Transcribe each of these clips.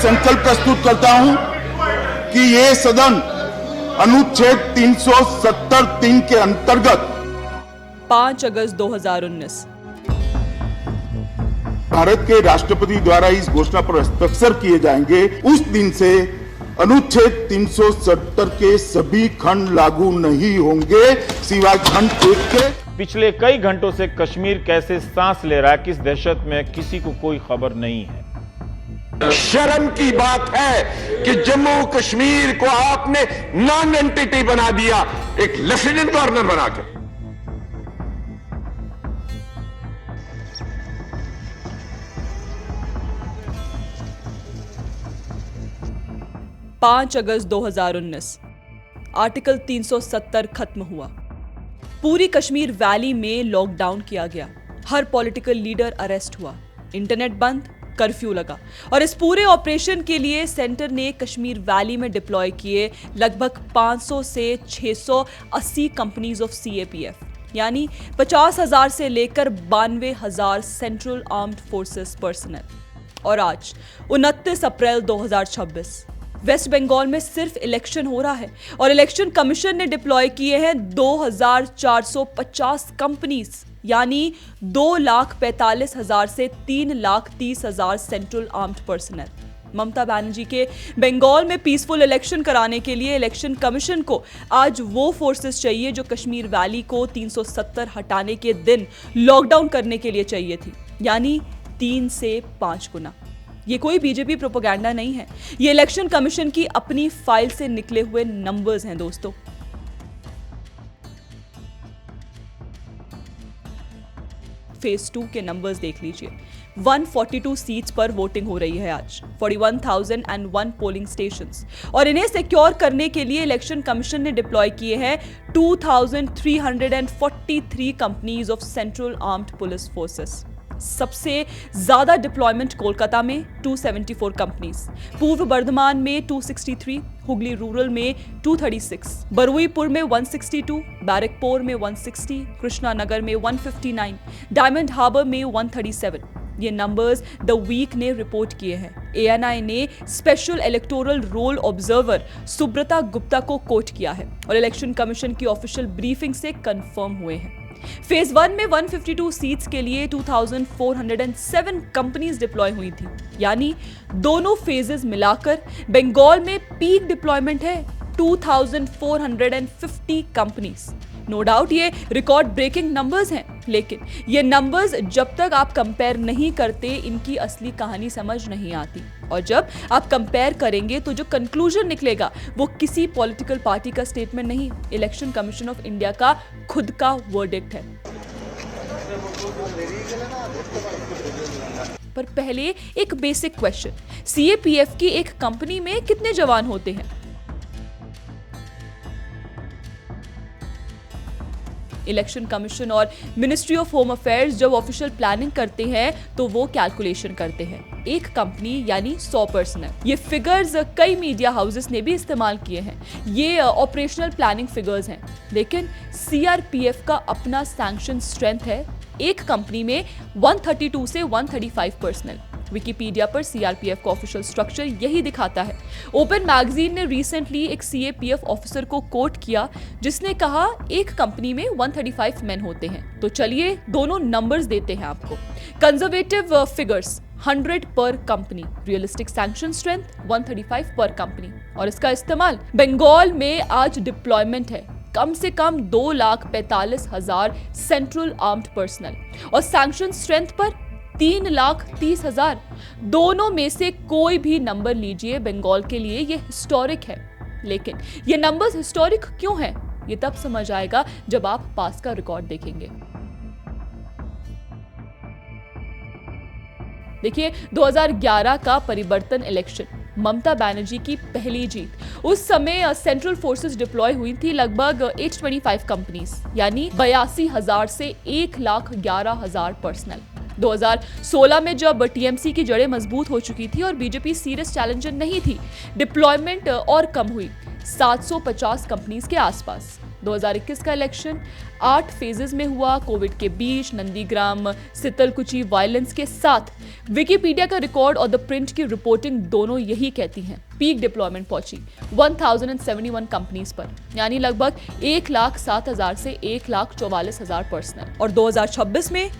संकल्प प्रस्तुत करता हूं कि ये सदन अनुच्छेद 370(3) के अंतर्गत 5 अगस्त 2019 भारत के राष्ट्रपति द्वारा इस घोषणा पर हस्ताक्षर किए जाएंगे, उस दिन से अनुच्छेद 370 के सभी खंड लागू नहीं होंगे सिवाय खंड 1 के। पिछले कई घंटों से कश्मीर कैसे सांस ले रहा है, किस दहशत में, किसी को कोई खबर नहीं है। शर्म की बात है कि जम्मू कश्मीर को आपने नॉन एंटिटी बना दिया, एक लेफ्टिनेंट गवर्नर बना के। 5 अगस्त 2019 आर्टिकल 370 खत्म हुआ। पूरी कश्मीर वैली में लॉकडाउन किया गया, हर पॉलिटिकल लीडर अरेस्ट हुआ, इंटरनेट बंद, कर्फ्यू लगा और इस पूरे ऑपरेशन के लिए सेंटर ने कश्मीर वैली में डिप्लॉय किए लगभग 500 से 680 कंपनीज ऑफ CAPF, यानी 50,000 से लेकर 92,000 सेंट्रल आर्म्ड फोर्सेस पर्सनल। और आज 29 अप्रैल 2026 वेस्ट बंगाल में सिर्फ इलेक्शन हो रहा है और इलेक्शन कमीशन ने डिप्लॉय किए हैं 2,450 कंपनीज, यानी 2,45,000 से 3,30,000 central armed personal. Mamata Banerjee के बंगाल में पीसफुल इलेक्शन कराने के लिए इलेक्शन कमीशन को आज वो फोर्सेस चाहिए जो कश्मीर वैली को 370 हटाने के दिन लॉकडाउन करने के लिए चाहिए थी, यानी 3 से 5 गुना। ये कोई बीजेपी प्रोपेगेंडा नहीं है, ये इलेक्शन कमीशन की अपनी फाइल से निकले हुए नंबर्स हैं दोस्तों। फेज 2 के नंबर्स देख लीजिए। 142 सीट्स पर वोटिंग हो रही है आज, 41,001 पोलिंग स्टेशंस, और इन्हें सिक्योर करने के लिए इलेक्शन कमीशन ने डिप्लॉय किए हैं 2,343 companies of central armed police forces. सबसे ज्यादा डिप्लॉयमेंट कोलकाता में 274 कंपनीज, पूर्व बर्धमान में 263, हुगली रूरल में 236, बरुईपुर में 162, बैरकपुर में 160, कृष्णानगर में 159, डायमंड हार्बर में 137। ये नंबर्स द वीक ने रिपोर्ट किए हैं। ANI ने special electoral roll observer Subrata Gupta को कोट किया है और इलेक्शन कमीशन की ऑफिशियल ब्रीफिंग से कंफर्म हुए हैं। फेज 1 में 152 सीट्स के लिए 2,407 कंपनीज डिप्लॉय हुई थी, यानी दोनों फेजेस मिलाकर बंगाल में पीक डिप्लॉयमेंट है 2,450 कंपनीज। नो डाउट ये रिकॉर्ड ब्रेकिंग नंबर्स हैं, लेकिन ये नंबर्स जब तक आप कंपेयर नहीं करते इनकी असली कहानी समझ नहीं आती, और जब आप कंपेयर करेंगे तो जो कंक्लूजन निकलेगा वो किसी पॉलिटिकल पार्टी का स्टेटमेंट नहीं, इलेक्शन कमीशन ऑफ इंडिया का खुद का वर्डिक्ट है। पर पहले एक बेसिक क्वेश्चन, CAPF की एक कंपनी में कितने जवान होते हैं? इलेक्शन कमीशन और मिनिस्ट्री ऑफ होम अफेयर्स जब ऑफिशियल प्लानिंग करते हैं तो वो कैलकुलेशन करते हैं, एक कंपनी यानी 100 पर्सनल। ये फिगर्स कई मीडिया हाउसेस ने भी इस्तेमाल किए हैं, ये ऑपरेशनल प्लानिंग फिगर्स हैं, लेकिन CRPF का अपना सैंक्शन स्ट्रेंथ है एक कंपनी में 132 से 135 पर्सनल। विकिपीडिया पर CRPF का ऑफिशियल स्ट्रक्चर यही दिखाता है। ओपन मैगजीन ने रिसेंटली एक CAPF ऑफिसर को कोट किया जिसने कहा एक कंपनी में 135 मेन होते हैं। तो चलिए दोनों नंबर्स देते हैं आपको। कंजर्वेटिव फिगर्स 100 पर कंपनी, रियलिस्टिक सैंक्शन स्ट्रेंथ 135 पर कंपनी, और इसका इस्तेमाल बंगाल में आज डिप्लॉयमेंट है कम से कम 2,45,000 सेंट्रल आर्म्ड पर्सनल और सैंक्शन स्ट्रेंथ पर 3,30,000। दोनों में से कोई भी नंबर लीजिए, बंगाल के लिए ये हिस्टोरिक है। लेकिन ये नंबर्स हिस्टोरिक क्यों हैं, ये तब समझ आएगा जब आप पास का रिकॉर्ड देखेंगे। देखिए 2011 का परिवर्तन इलेक्शन, ममता बनर्जी की पहली जीत। उस समय सेंट्रल फोर्सेस डिप्लॉय हुई थी लगभग 825 कंपनीज, यानी 82,000 से 1,11,000 पर्सनल। 2016 में जब TMC की जड़ें मजबूत हो चुकी थी और बीजेपी सीरियस चैलेंजर नहीं थी, डिप्लॉयमेंट और कम हुई 750 कंपनीज के आसपास। 2021 का इलेक्शन 8 फेजेस में हुआ। कोविड के बीच नंदीग्राम सितलकुची वायलेंस के साथ विकिपीडिया का रिकॉर्ड और द प्रिंट की रिपोर्टिंग दोनों यही कहती हैं। पीक डिप्लॉयमेंट पहुंची 1071 कंपनीज पर, यानी लगभग 1,07,000 से 1,44,000 पर्सनल। और 2026 में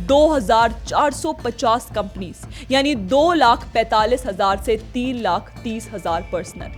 2,450 कंपनीज, यानी 2,45,000 से 3,30,000 पर्सनल।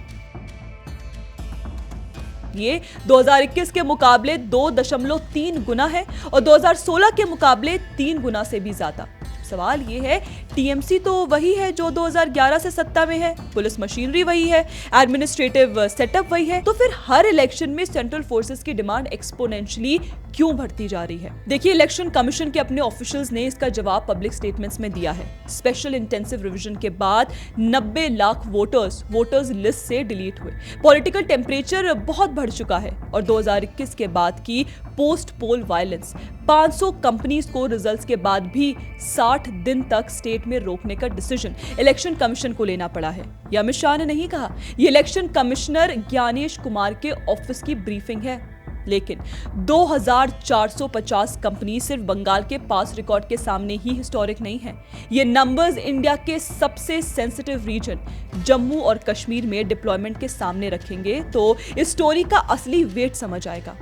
ये 2021 के मुकाबले 2.3 गुना है और 2016 के मुकाबले 3 गुना से भी ज्यादा। सवाल ये है, टीएमसी तो वही है जो 2011 से सत्ता में है, पुलिस मशीनरी वही है, एडमिनिस्ट्रेटिव सेटअप वही है, तो फिर हर इलेक्शन में सेंट्रल फोर्सेस की डिमांड एक्सपोनेंशियली क्यों बढ़ती जा रही है? देखिए, इलेक्शन कमीशन के अपने ऑफिशियल्स ने इसका जवाब पब्लिक स्टेटमेंट्स में दिया है। स्पेशल इंटेंसिव रिवीजन के बाद 90 लाख वोटर्स लिस्ट से डिलीट हुए। पॉलिटिकल टेम्परेचर बहुत बढ़ चुका है और 2021 के बाद की पोस्ट पोल वायलेंस, 500 कंपनीज को रिजल्ट्स के बाद भी 60 दिन तक स्टेट में रोकने का डिसीजन इलेक्शन कमीशन को लेना पड़ा है। यह अमित शाह ने नहीं कहा, ये इलेक्शन कमिश्नर ज्ञानेश कुमार के ऑफिस की ब्रीफिंग है। लेकिन 2,450 कंपनी सिर्फ बंगाल के पास रिकॉर्ड के सामने ही हिस्टोरिक नहीं है। ये नंबर्स इंडिया के सबसे सेंसिटिव रीजन जम्मू और कश्मीर में डिप्लॉयमेंट के सामने रखेंगे तो इस स्टोरी का असली वेट समझ आएगा।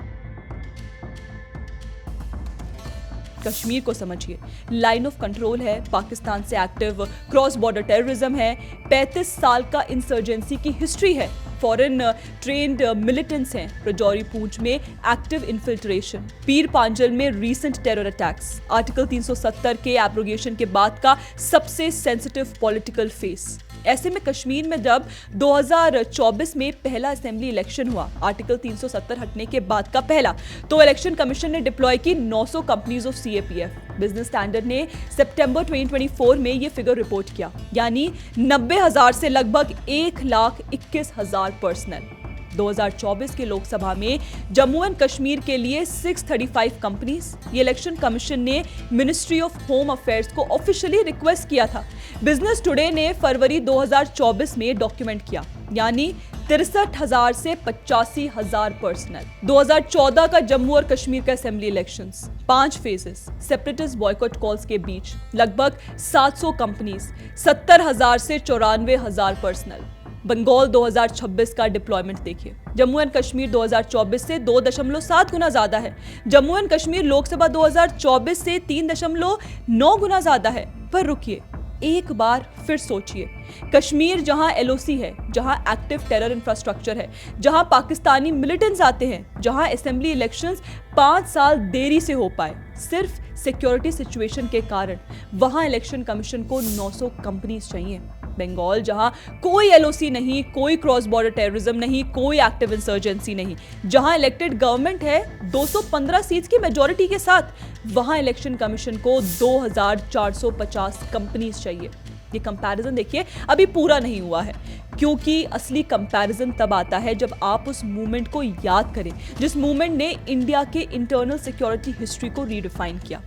कश्मीर को समझिए, लाइन ऑफ कंट्रोल है, पाकिस्तान से एक्टिव क्रॉस बॉर्डर टेररिज्म है, 35 साल का इंसर्जेंसी की हिस्ट्री है, फॉरेन ट्रेन्ड मिलिटेंट्स हैं, रजौरी पूंछ में एक्टिव इन्फिल्ट्रेशन, पीर पांजल में रीसेंट टेरर अटैक्स, आर्टिकल 370 के एब्रोगेशन के बाद का सबसे सेंसिटिव पॉलिटिकल फेस। ऐसे में कश्मीर में जब 2024 में पहला असेंबली इलेक्शन हुआ, आर्टिकल 370 हटने के बाद का पहला, तो इलेक्शन कमीशन ने डिप्लॉय की 900 companies of CAPF. Business standard ने सितंबर 2024 में ये फिगर रिपोर्ट किया, यानी 90,000 से लगभग 1,21,000 पर्सनल। 2024 के लोकसभा में जम्मू एंड कश्मीर के लिए 635 कंपनीज। ये इलेक्शन कमीशन ने मिनिस्ट्री ऑफ होम अफेयर्स को ऑफिशियली रिक्वेस्ट किया था। बिजनेस टुडे ने फरवरी 2024 में डॉक्यूमेंट किया, यानी 63,000 से 85,000 पर्सनल। 2014 का जम्मू और कश्मीर का assembly elections, 5 phases, separatist boycott calls के बीच लगभग 700 कंपनीज, 70,000 से 94,000 पर्सनल। बंगाल 2026 का डिप्लॉयमेंट देखिए, जम्मू एंड कश्मीर 2024 से 2.7 गुना ज्यादा है। जम्मू एंड कश्मीर लोकसभा 2024 से 3.9 गुना ज्यादा है। पर रुकिए, एक बार फिर सोचिए, कश्मीर जहां एलओसी है, जहां एक्टिव टेरर इंफ्रास्ट्रक्चर है, जहां पाकिस्तानी मिलिटेंट्स आते हैं, जहां असेंबली इलेक्शंस 5 साल देरी से हो पाए सिर्फ सिक्योरिटी सिचुएशन के कारण, वहां इलेक्शन कमीशन को 900 कंपनीज चाहिए। बंगाल जहां कोई एलओसी नहीं, कोई क्रॉस बॉर्डर टेररिज्म नहीं, कोई एक्टिव इंसर्जेंसी नहीं, जहां इलेक्टेड गवर्नमेंट है 215 सीट्स की मेजॉरिटी के साथ, वहां इलेक्शन कमीशन को 2,450 कंपनीज चाहिए। ये कंपैरिजन देखिए, अभी पूरा नहीं हुआ है, क्योंकि असली कंपैरिजन तब आता है जब आप उस मूवमेंट को याद करें जिस मूवमेंट ने इंडिया के इंटरनल सिक्योरिटी हिस्ट्री को रीडिफाइन किया।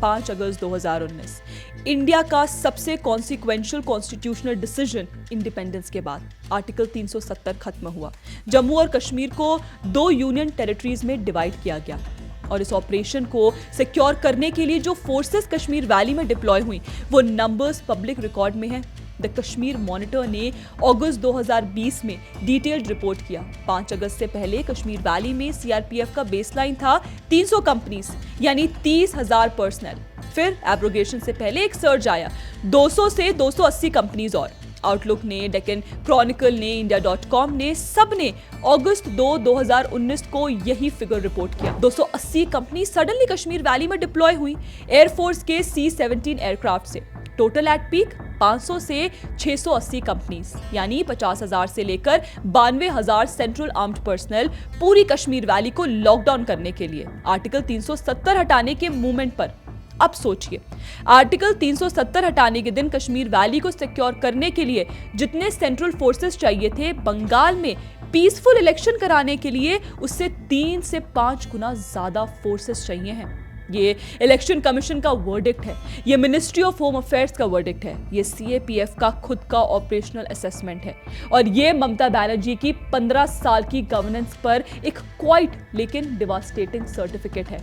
5 अगस्त 2019 इंडिया का सबसे कॉन्सिक्वेंशियल कॉन्स्टिट्यूशनल डिसीजन इंडिपेंडेंस के बाद, आर्टिकल 370 खत्म हुआ। जम्मू और कश्मीर को 2 यूनियन टेरिटरीज में डिवाइड किया गया और इस ऑपरेशन को सिक्योर करने के लिए जो फोर्सेस कश्मीर वैली में डिप्लॉय हुई, वो नंबर्स पब्लिक रिकॉर्ड में है। द कश्मीर मॉनिटर ने अगस्त 2020 में डिटेल्ड रिपोर्ट किया। 5 अगस्त से पहले कश्मीर वैली में सीआरपीएफ का बेसलाइन था 300 कंपनीज, यानी 30,000 पर्सनल। फिर एब्रोगेशन से पहले एक सर्ज आया, 200 से 280 कंपनीज और। आउटलुक ने, डेक्कन क्रॉनिकल ने, इंडिया.com ने, सब ने अगस्त 2, 2019 को यही फिगर रिपोर्ट किया। 280 कंपनी सडनली कश्मीर वैली में डिप्लॉय हुई एयरफोर्स के C-17 एयरक्राफ्ट से। टोटल एट पीक 500 से 680 कंपनीज, यानी 50,000 से लेकर 92,000 सेंट्रल आर्म्ड पर्सनल पूरी कश्मीर वैली को लॉकडाउन करने के लिए आर्टिकल 370 हटाने के मूवमेंट पर। अब सोचिए, आर्टिकल 370 हटाने के दिन कश्मीर वैली को सिक्योर करने के लिए जितने सेंट्रल फोर्सेस चाहिए थे, बंगाल में पीसफुल इलेक्शन कराने के लिए उससे 3 से 5 गुना ज्यादा फोर्सेस चाहिए हैं। ये इलेक्शन कमीशन का वर्डिक्ट है, ये मिनिस्ट्री ऑफ होम अफेयर्स का वर्डिक्ट है, ये सीएपीएफ का खुद का ऑपरेशनल असेसमेंट है और ये ममता बनर्जी की 15 साल की गवर्नेंस पर एक क्वाइट लेकिन डिवास्टेटिंग सर्टिफिकेट है।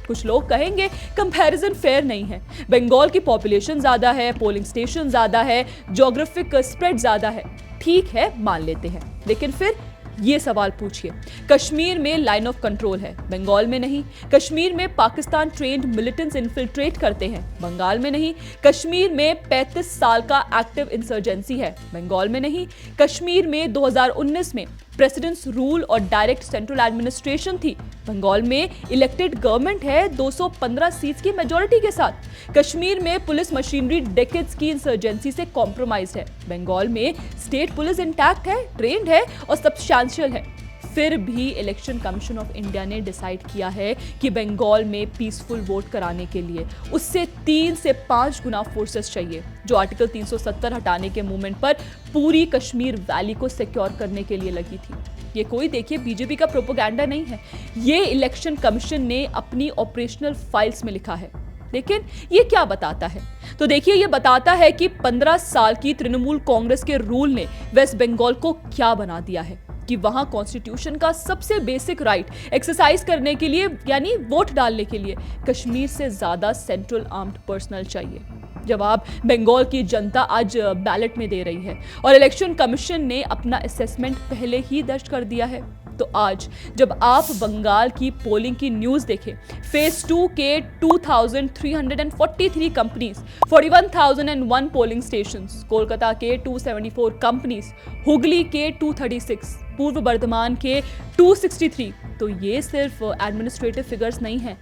कुछ लोग कहेंगे कंपैरिजन फेयर नहीं है, बंगाल की पॉपुलेशन ज्यादा है, पोलिंग स्टेशन ज्यादा है, ज्योग्राफिक स्प्रेड ज्यादा है। ठीक है, मान लेते हैं, लेकिन फिर ये सवाल पूछिए, कश्मीर में लाइन ऑफ कंट्रोल है, बंगाल में नहीं। कश्मीर में पाकिस्तान ट्रेंड मिलिटेंट्स इन्फिल्ट्रेट करते हैं, बंगाल में नहीं। कश्मीर में 35 साल का एक्टिव इंसर्जेंसी है, बंगाल में नहीं। कश्मीर में 2019 में प्रेसिडेंट्स रूल और डायरेक्ट सेंट्रल एडमिनिस्ट्रेशन थी, बंगाल में इलेक्टेड गवर्नमेंट है 215 सीट्स की मेजॉरिटी के साथ। कश्मीर में पुलिस मशीनरी डेकेड्स की इंसर्जेंसी से कॉम्प्रोमाइज है, बंगाल में स्टेट पुलिस इंटैक्ट है, ट्रेंड है और सब्सटैंशियल है। फिर भी इलेक्शन कमीशन ऑफ इंडिया ने डिसाइड किया है कि बंगाल में पीसफुल वोट कराने के लिए उससे 3 से 5 गुना फोर्सेस चाहिए, जो आर्टिकल 370 हटाने के मूवमेंट पर पूरी कश्मीर वैली को सिक्योर करने के लिए लगी थी। ये कोई देखिए बीजेपी का प्रोपेगेंडा नहीं है, ये इलेक्शन कमीशन ने अपनी ऑपरेशनल फाइल्स में लिखा है। लेकिन ये क्या बताता है? तो देखिए, ये बताता है कि 15 साल की तृणमूल कांग्रेस के रूल ने वेस्ट बंगाल को क्या बना दिया है कि वहां कॉन्स्टिट्यूशन का सबसे बेसिक राइट एक्सरसाइज करने के लिए यानी वोट डालने के लिए कश्मीर से ज्यादा सेंट्रल आर्म्ड पर्सनल चाहिए। जवाब बंगाल की जनता आज बैलेट में दे रही है और इलेक्शन कमीशन ने अपना असेसमेंट पहले ही दर्ज कर दिया है। तो आज जब आप बंगाल की पोलिंग की न्यूज देखें, फेज 2 के 2343 कंपनीज, 41,001 पोलिंग स्टेशंस, कोलकाता के 274 कंपनीज, हुगली के 236, पूर्व बर्धमान के 263, तो ये सिर्फ एडमिनिस्ट्रेटिव फिगर्स नहीं है,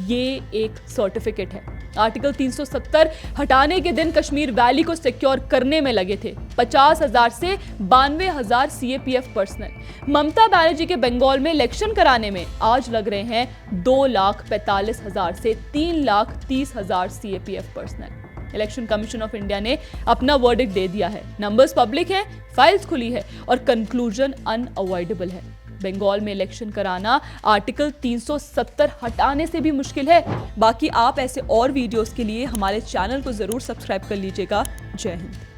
ये एक सर्टिफिकेट है। आर्टिकल 370 हटाने के दिन कश्मीर वैली को सिक्योर करने में लगे थे 50,000 से 92,000 सीएपीएफ पर्सनल। ममता बनर्जी के बंगाल में इलेक्शन कराने में आज लग रहे हैं 2,45,000 से 3,30,000 CAPF personal. Election commission of India ने अपना वर्डिक्ट दे दिया है, नंबर्स पब्लिक हैं, फाइल्स खुली है और कंक्लूजन अनअवॉइडेबल है। बंगाल में इलेक्शन कराना आर्टिकल 370 हटाने से भी मुश्किल है। बाकी आप ऐसे और वीडियोस के लिए हमारे चैनल को जरूर सब्सक्राइब कर लीजिएगा। जय हिंद।